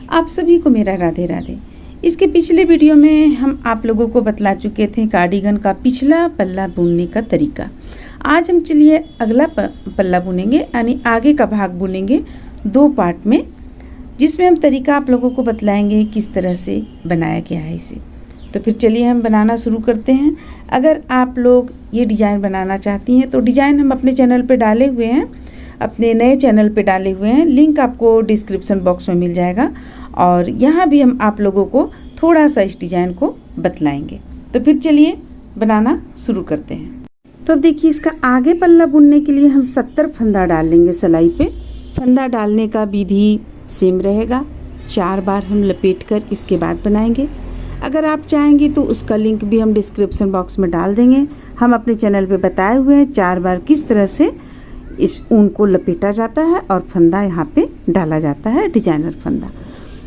आप सभी को मेरा राधे राधे। इसके पिछले वीडियो में हम आप लोगों को बतला चुके थे कार्डिगन का पिछला पल्ला बुनने का तरीका। आज हम चलिए अगला पल्ला बुनेंगे, यानी आगे का भाग बुनेंगे 2 पार्ट में, जिसमें हम तरीका आप लोगों को बतलाएंगे किस तरह से बनाया गया है इसे। तो फिर चलिए हम बनाना शुरू करते हैं। अगर आप लोग ये डिज़ाइन बनाना चाहती हैं तो डिज़ाइन हम अपने चैनल पे डाले हुए हैं, अपने नए चैनल पे डाले हुए हैं, लिंक आपको डिस्क्रिप्शन बॉक्स में मिल जाएगा। और यहाँ भी हम आप लोगों को थोड़ा सा इस डिज़ाइन को बतलाएंगे। तो फिर चलिए बनाना शुरू करते हैं। तो अब देखिए, इसका आगे पल्ला बुनने के लिए हम 70 फंदा डाल लेंगे सिलाई पे। फंदा डालने का विधि सेम रहेगा, 4 बार हम लपेट कर इसके बाद बनाएंगे। अगर आप चाहेंगी तो उसका लिंक भी हम डिस्क्रिप्शन बॉक्स में डाल देंगे। हम अपने चैनल पे बताए हुए हैं 4 बार किस तरह से इस ऊन को लपेटा जाता है और फंदा यहाँ पे डाला जाता है, डिजाइनर फंदा।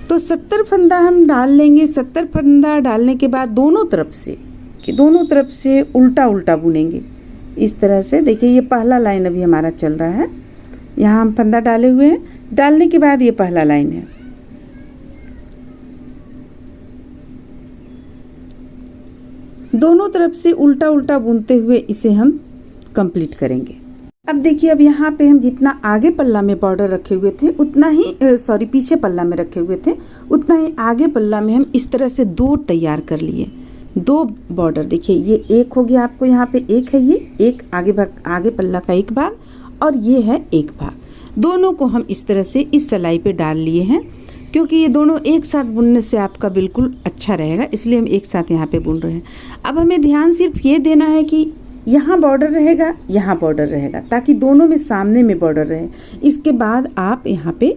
तो 70 फंदा हम डाल लेंगे। 70 फंदा डालने के बाद दोनों तरफ से उल्टा उल्टा बुनेंगे इस तरह से। देखिए, ये पहला लाइन अभी हमारा चल रहा है, यहाँ हम फंदा डाले हुए हैं। डालने के बाद ये पहला लाइन है। दोनों तरफ से उल्टा उल्टा बुनते हुए इसे हम कंप्लीट करेंगे। अब देखिए, अब यहाँ पे हम जितना आगे पल्ला में बॉर्डर रखे हुए थे उतना ही पीछे पल्ला में रखे हुए थे उतना ही आगे पल्ला में हम इस तरह से 2 तैयार कर लिए। 2 बॉर्डर देखिए, ये एक हो गया, आपको यहाँ पे एक है, ये एक आगे पल्ला का एक भाग और ये है एक भाग। दोनों को हम इस तरह से इस सिलाई पे डाल लिए हैं, क्योंकि ये दोनों एक साथ बुनने से आपका बिल्कुल अच्छा रहेगा, इसलिए हम एक साथ यहाँ पे बुन रहे हैं। अब हमें ध्यान सिर्फ ये देना है कि यहाँ बॉर्डर रहेगा, यहाँ बॉर्डर रहेगा, ताकि दोनों में सामने में बॉर्डर रहे। इसके बाद आप यहाँ पे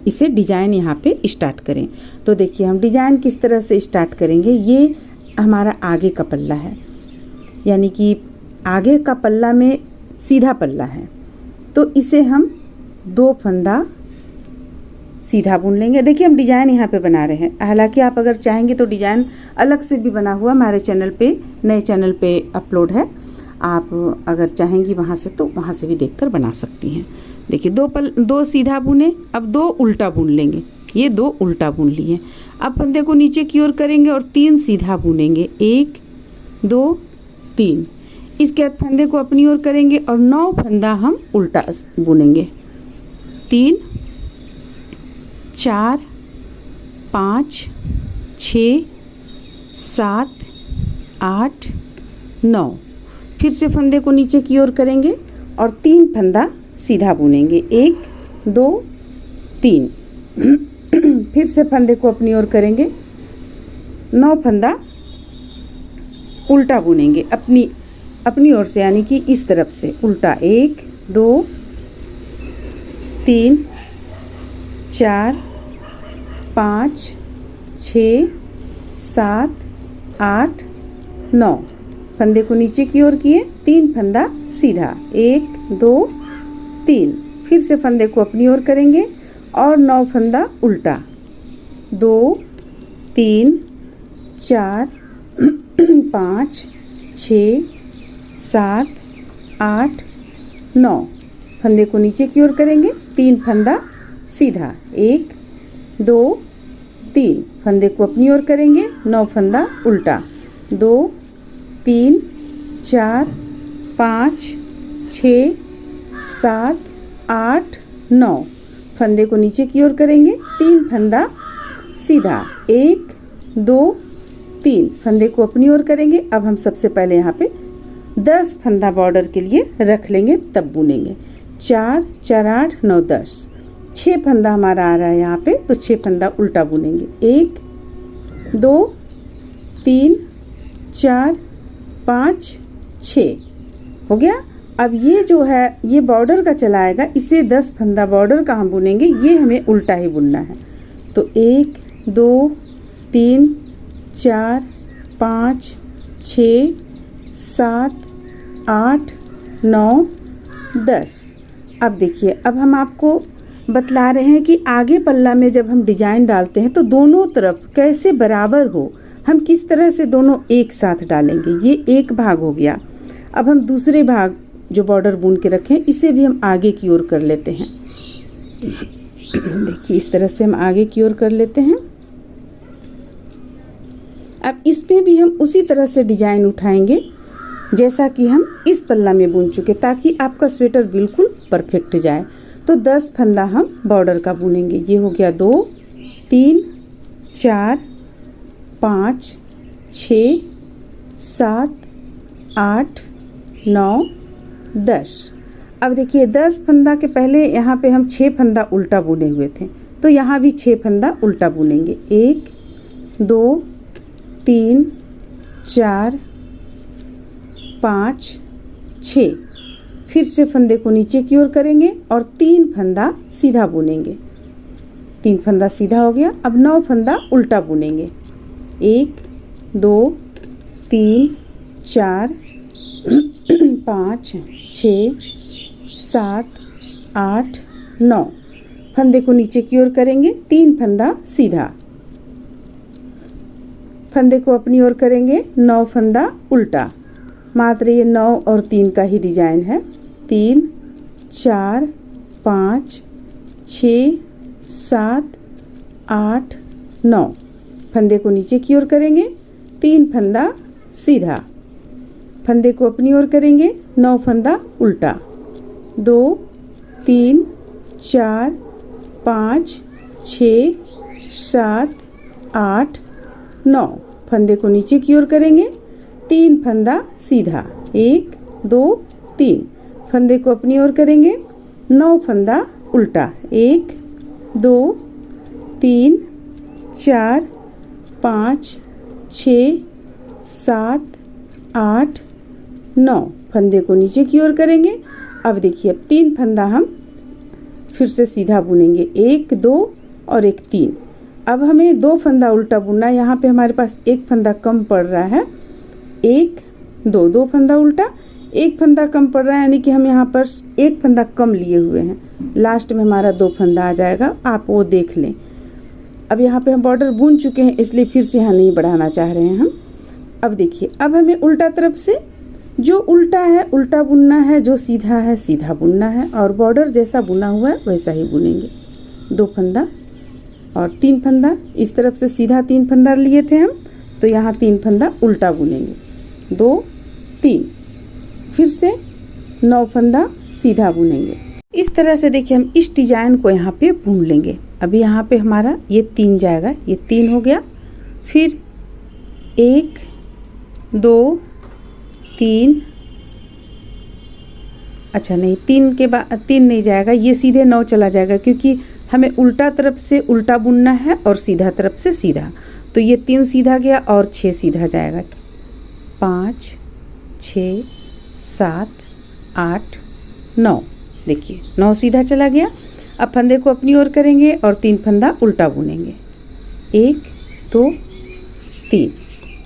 इसे डिजाइन यहाँ पे स्टार्ट करें। तो देखिए, हम डिजाइन किस तरह से स्टार्ट करेंगे। ये हमारा आगे का पल्ला है, यानी कि आगे का पल्ला में सीधा पल्ला है, तो इसे हम 2 फंदा सीधा बुन लेंगे। देखिए, हम डिजाइन यहाँ पे बना रहे हैं। हालांकि आप अगर चाहेंगे तो डिजाइन अलग से भी बना हुआ हमारे चैनल पे, नए चैनल पे अपलोड है। आप अगर चाहेंगी वहाँ से तो वहाँ से भी देखकर बना सकती हैं। देखिए, 2 सीधा बुने, अब 2 उल्टा बुन लेंगे। ये 2 उल्टा बुन लिए। अब फंदे को नीचे की ओर करेंगे और 3 सीधा बुनेंगे, 1 2 3। इसके बाद फंदे को अपनी ओर करेंगे और 9 फंदा हम उल्टा बुनेंगे। 3 4 5 6 7 8 9। फिर से फंदे को नीचे की ओर करेंगे और 3 फंदा सीधा बुनेंगे, 1 2 3। फिर से फंदे को अपनी ओर करेंगे, 9 फंदा उल्टा बुनेंगे अपनी ओर से, यानी कि इस तरफ से उल्टा। 1 2 3 4 5 6 7 8 9। फंदे को नीचे की ओर किए, 3 फंदा सीधा, 1 2 3। फिर से फंदे को अपनी ओर करेंगे और 9 फंदा उल्टा, 2 3 4 5 6 7 8 9। फंदे को नीचे की ओर करेंगे, 3 फंदा सीधा, 1 2 3। फंदे को अपनी ओर करेंगे, 9 फंदा उल्टा, 2 3 4 5 6 7 8 9। फंदे को नीचे की ओर करेंगे, 3 फंदा सीधा, 1 2 3। फंदे को अपनी ओर करेंगे। अब हम सबसे पहले यहाँ पे 10 फंदा बॉर्डर के लिए रख लेंगे, तब बुनेंगे। 4 4 8 9 10। 6 फंदा हमारा आ रहा है यहाँ पे, तो 6 फंदा उल्टा बुनेंगे, 1 2 3 4 5 6 हो गया। अब ये जो है, ये बॉर्डर का चला आएगा, इसे 10 फंदा बॉर्डर का हम बुनेंगे, ये हमें उल्टा ही बुनना है। तो 1 2 3 4 5 6 7 8 9 10। अब देखिए, अब हम आपको बतला रहे हैं कि आगे पल्ला में जब हम डिजाइन डालते हैं तो दोनों तरफ कैसे बराबर हो, हम किस तरह से दोनों एक साथ डालेंगे। ये एक भाग हो गया। अब हम दूसरे भाग जो बॉर्डर बुन के रखें, इसे भी हम आगे की ओर कर लेते हैं। देखिए इस तरह से हम आगे की ओर कर लेते हैं। अब इसमें भी हम उसी तरह से डिजाइन उठाएंगे जैसा कि हम इस पल्ला में बुन चुके, ताकि आपका स्वेटर बिल्कुल परफेक्ट जाए। तो 10 फंदा हम बॉर्डर का बुनेंगे। ये हो गया 2 3 4 5 6 7 8 9 10। अब देखिए 10 फंदा के पहले यहाँ पे हम 6 फंदा उल्टा बुने हुए थे, तो यहाँ भी 6 फंदा उल्टा बुनेंगे। 1 2 3 4 5 6। फिर से फंदे को नीचे की ओर करेंगे और 3 फंदा सीधा बुनेंगे। 3 फंदा सीधा हो गया। अब 9 फंदा उल्टा बुनेंगे। 1 2 3 4 5 6 7 8 9। फंदे को नीचे की ओर करेंगे, 3 फंदा सीधा, फंदे को अपनी ओर करेंगे, 9 फंदा उल्टा। मात्र ये 9 और 3 का ही डिजाइन है। 3 4 5 6 7 8 9। फंदे को नीचे की ओर करेंगे, 3 फंदा सीधा, फंदे को अपनी ओर करेंगे, 9 फंदा उल्टा। 2 3 4 5 6 7 8 9। फंदे को नीचे की ओर करेंगे, 3 फंदा सीधा, 1 2 3। फंदे को अपनी ओर करेंगे, 9 फंदा उल्टा। 1 2 3 4 5 6 7 8 9। फंदे को नीचे की ओर करेंगे। अब देखिए अब 3 फंदा हम फिर से सीधा बुनेंगे, 1 2 और 1 3। अब हमें 2 फंदा उल्टा बुनना है। यहाँ पे हमारे पास 1 फंदा कम पड़ रहा है। 1 2 2 फंदा उल्टा, 1 फंदा कम पड़ रहा है, यानी कि हम यहाँ पर 1 फंदा कम लिए हुए हैं। लास्ट में हमारा 2 फंदा आ जाएगा, आप वो देख लें। अब यहाँ पे हम बॉर्डर बुन चुके हैं, इसलिए फिर से यहाँ नहीं बढ़ाना चाह रहे हैं हम। अब देखिए अब हमें उल्टा तरफ से जो उल्टा है उल्टा बुनना है, जो सीधा है सीधा बुनना है, और बॉर्डर जैसा बुना हुआ है वैसा ही बुनेंगे। 2 फंदा और 3 फंदा, इस तरफ से सीधा 3 फंदा लिए थे हम, तो यहाँ 3 फंदा उल्टा बुनेंगे। 2 3। फिर से 9 फंदा सीधा बुनेंगे। इस तरह से देखिए हम इस डिजाइन को यहाँ पे बुन लेंगे। अभी यहाँ पे हमारा ये 3 जाएगा, ये 3 हो गया। फिर 1 2 3, अच्छा नहीं 3 के बाद 3 नहीं जाएगा, ये सीधे 9 चला जाएगा, क्योंकि हमें उल्टा तरफ से उल्टा बुनना है और सीधा तरफ से सीधा। तो ये 3 सीधा गया और 6 सीधा जाएगा। 5 6 7 8 9। देखिए 9 सीधा चला गया। अब फंदे को अपनी ओर करेंगे और 3 फंदा उल्टा बुनेंगे। 1 2 3।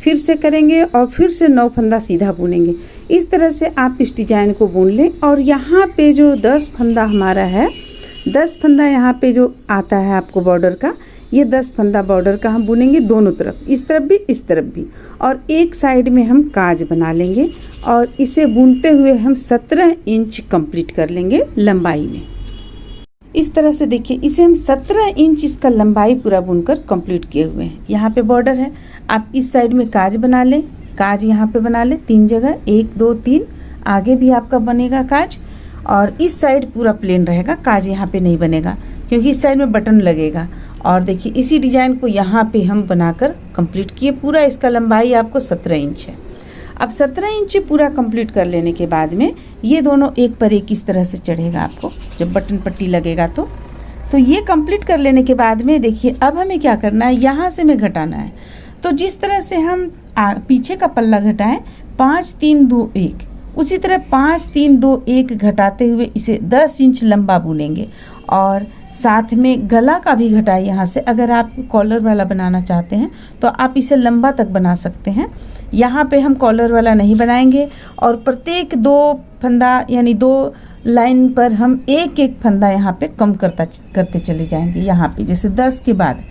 फिर से करेंगे और फिर से 9 फंदा सीधा बुनेंगे। इस तरह से आप इस डिजाइन को बुन लें। और यहाँ पे जो 10 फंदा हमारा है, 10 फंदा यहाँ पे जो आता है आपको बॉर्डर का, ये 10 फंदा बॉर्डर का हम बुनेंगे दोनों तरफ, इस तरफ भी इस तरफ भी। और एक साइड में हम काज बना लेंगे और इसे बुनते हुए हम 17 इंच कंप्लीट कर लेंगे लंबाई में। इस तरह से देखिए इसे हम 17 इंच इसका लंबाई पूरा बुनकर कंप्लीट किए हुए हैं। यहाँ पे बॉर्डर है, आप इस साइड में काज बना लें, काज यहाँ पे बना लें 3 जगह, 1 2 3। आगे भी आपका बनेगा काज, और इस साइड पूरा प्लेन रहेगा, काज यहाँ पे नहीं बनेगा क्योंकि इस साइड में बटन लगेगा। और देखिए इसी डिजाइन को यहाँ पे हम बनाकर कंप्लीट किए। पूरा इसका लंबाई आपको 17 इंच है। अब 17 इंच पूरा कंप्लीट कर लेने के बाद में ये दोनों एक पर एक इस तरह से चढ़ेगा आपको, जब बटन पट्टी लगेगा तो ये कंप्लीट कर लेने के बाद में देखिए अब हमें क्या करना है, यहाँ से हमें घटाना है। तो जिस तरह से हम पीछे का पल्ला घटाएं 5 3 2 1, उसी तरह 5 3 2 1 घटाते हुए इसे 10 इंच लंबा बुनेंगे। और साथ में गला का भी घटाए यहाँ से। अगर आप कॉलर वाला बनाना चाहते हैं तो आप इसे लंबा तक बना सकते हैं। यहाँ पे हम कॉलर वाला नहीं बनाएंगे, और प्रत्येक 2 फंदा यानी 2 लाइन पर हम एक एक फंदा यहाँ पे कम करते चले जाएंगे। यहाँ पे जैसे 10 के बाद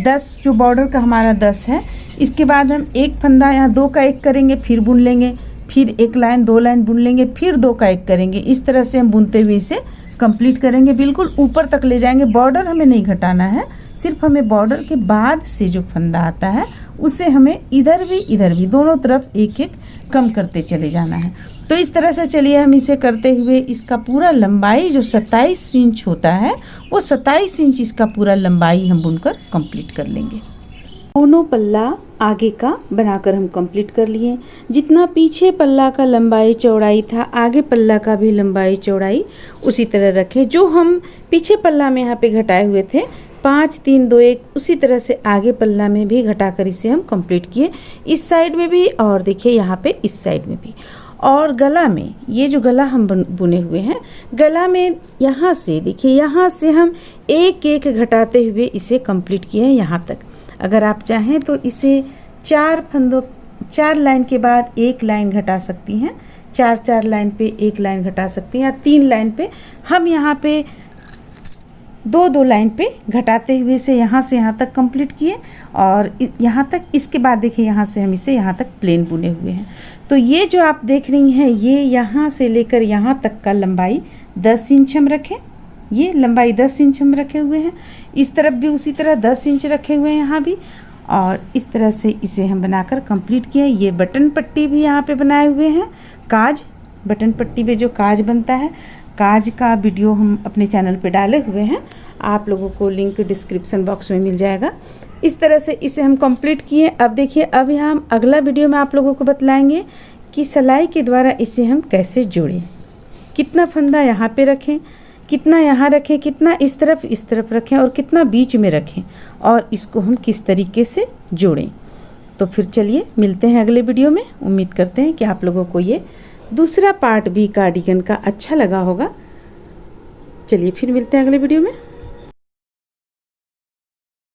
10 जो बॉर्डर का हमारा 10 है, इसके बाद हम एक फंदा यहाँ 2 का 1 करेंगे, फिर बुन लेंगे, फिर 1 लाइन 2 लाइन बुन लेंगे, फिर 2 का 1 करेंगे। इस तरह से हम बुनते हुए इसे कंप्लीट करेंगे, बिल्कुल ऊपर तक ले जाएंगे। बॉर्डर हमें नहीं घटाना है, सिर्फ हमें बॉर्डर के बाद से जो फंदा आता है उसे हमें इधर भी दोनों तरफ एक एक कम करते चले जाना है। तो इस तरह से चलिए हम इसे करते हुए इसका पूरा लंबाई जो 27 इंच होता है वो 27 इंच इसका पूरा लंबाई हम बुनकर कंप्लीट कर लेंगे। दोनों पल्ला आगे का बनाकर हम कंप्लीट कर लिए। जितना पीछे पल्ला का लंबाई चौड़ाई था, आगे पल्ला का भी लंबाई चौड़ाई उसी तरह रखें। जो हम पीछे पल्ला में यहाँ पे घटाए हुए थे 5 3 2 1, उसी तरह से आगे पल्ला में भी घटाकर इसे हम कंप्लीट किए। इस साइड में भी और देखिए यहाँ पे इस साइड में भी। और गला में, ये जो गला हम बुने हुए हैं, गला में यहाँ से देखिए, यहाँ से हम एक एक घटाते हुए इसे कंप्लीट किए हैं यहाँ तक। अगर आप चाहें तो इसे 4 लाइन के बाद एक लाइन घटा सकती हैं, 4 लाइन पे एक लाइन घटा सकती हैं, या 3 लाइन पे। हम यहाँ पे 2 लाइन पे घटाते हुए से यहाँ तक कंप्लीट किए। और यहाँ तक, इसके बाद देखिए यहाँ से हम इसे यहाँ तक प्लेन बुने हुए हैं। तो ये जो आप देख रही हैं, ये यहाँ से लेकर यहाँ तक का लंबाई 10 इंच हम रखें। ये लंबाई 10 इंच हम रखे हुए हैं। इस तरफ भी उसी तरह 10 इंच रखे हुए हैं यहाँ भी। और इस तरह से इसे हम बनाकर कंप्लीट किए। ये बटन पट्टी भी यहाँ पे बनाए हुए हैं, काज, बटन पट्टी पे जो काज बनता है, काज का वीडियो हम अपने चैनल पे डाले हुए हैं, आप लोगों को लिंक डिस्क्रिप्शन बॉक्स में मिल जाएगा। इस तरह से इसे हम कंप्लीट किए। अब देखिए, अब यहाँ हम अगला वीडियो में आप लोगों को बतलाएंगे कि सिलाई के द्वारा इसे हम कैसे जोड़ें। कितना फंदा यहाँ पे रखें, कितना यहाँ रखें, कितना इस तरफ रखें और कितना बीच में रखें, और इसको हम किस तरीके से जोड़ें। तो फिर चलिए मिलते हैं अगले वीडियो में। उम्मीद करते हैं कि आप लोगों को ये दूसरा पार्ट भी कार्डिगन का अच्छा लगा होगा। चलिए फिर मिलते हैं अगले वीडियो में।